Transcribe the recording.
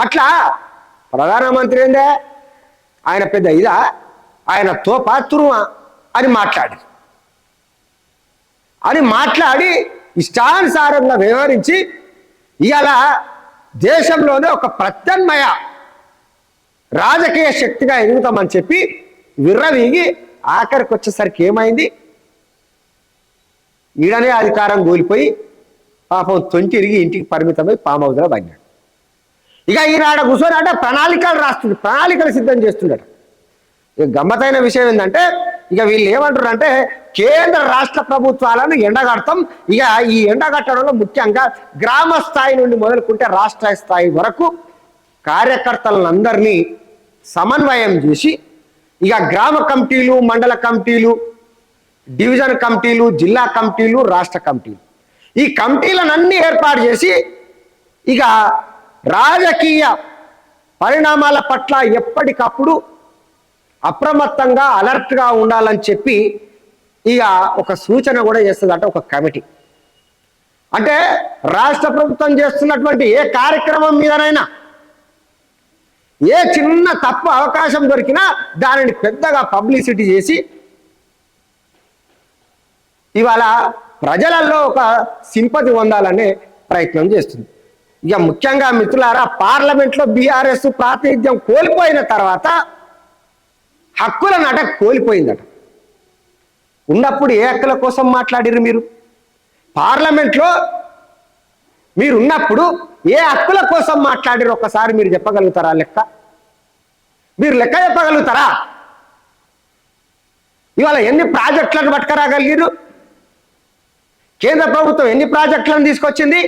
అట్లా ప్రధానమంత్రి ఏందే ఆయన పెద్ద ఇదా, ఆయన తోపా తురుమా అని మాట్లాడి ఇష్టానుసారంగా వ్యవహరించి ఇవాళ దేశంలోనే ఒక ప్రత్యామ్నాయ రాజకీయ శక్తిగా ఎదుగుతామని చెప్పి విర్రవీగి ఆఖరికి వచ్చేసరికి ఏమైంది, ఈడనే అధికారం కోల్పోయి పాపం తొంటిరిగి ఇంటికి పరిమితమై ఫామ్ హౌస్లో పడినాడు. ఇక ఈనాడ కూర్చొని అంటే ప్రణాళికలు సిద్ధం చేస్తున్నాడు. ఇక గమ్మతైన విషయం ఏంటంటే ఇక వీళ్ళు ఏమంటారు అంటే కేంద్ర రాష్ట్ర ప్రభుత్వాలను ఎండగడతాం. ఇక ఈ ఎండగట్టడంలో ముఖ్యంగా గ్రామ స్థాయి నుండి మొదలుకుంటే రాష్ట్ర స్థాయి వరకు కార్యకర్తలందరినీ సమన్వయం చేసి ఇక గ్రామ కమిటీలు, మండల కమిటీలు, డివిజన్ కమిటీలు, జిల్లా కమిటీలు, రాష్ట్ర కమిటీలు, ఈ కమిటీలనన్నీ ఏర్పాటు చేసి ఇక రాజకీయ పరిణామాల పట్ల ఎప్పటికప్పుడు అప్రమత్తంగా అలర్ట్గా ఉండాలని చెప్పి ఇక ఒక సూచన కూడా చేస్తుందట ఒక కమిటీ. అంటే రాష్ట్ర ప్రభుత్వం చేస్తున్నటువంటి ఏ కార్యక్రమం మీదనైనా ఏ చిన్న తప్పు అవకాశం దొరికినా దానిని పెద్దగా పబ్లిసిటీ చేసి ఇవాళ ప్రజలలో ఒక సింపతి పొందాలనే ప్రయత్నం చేస్తుంది. ఇక ముఖ్యంగా మిత్రులారా, పార్లమెంట్లో బీఆర్ఎస్ ప్రాతినిధ్యం కోల్పోయిన తర్వాత హక్కుల నట కోల్పోయిందట. ఉన్నప్పుడు ఏ హక్కుల కోసం మాట్లాడిరు మీరు? పార్లమెంట్లో మీరు ఉన్నప్పుడు ఏ హక్కుల కోసం మాట్లాడిరు ఒక్కసారి మీరు చెప్పగలుగుతారా? మీరు లెక్క చెప్పగలుగుతారా? ఇవాళ ఎన్ని ప్రాజెక్టులను పట్టుకరాగలిగారు? కేంద్ర ప్రభుత్వం ఎన్ని ప్రాజెక్టులను తీసుకొచ్చింది?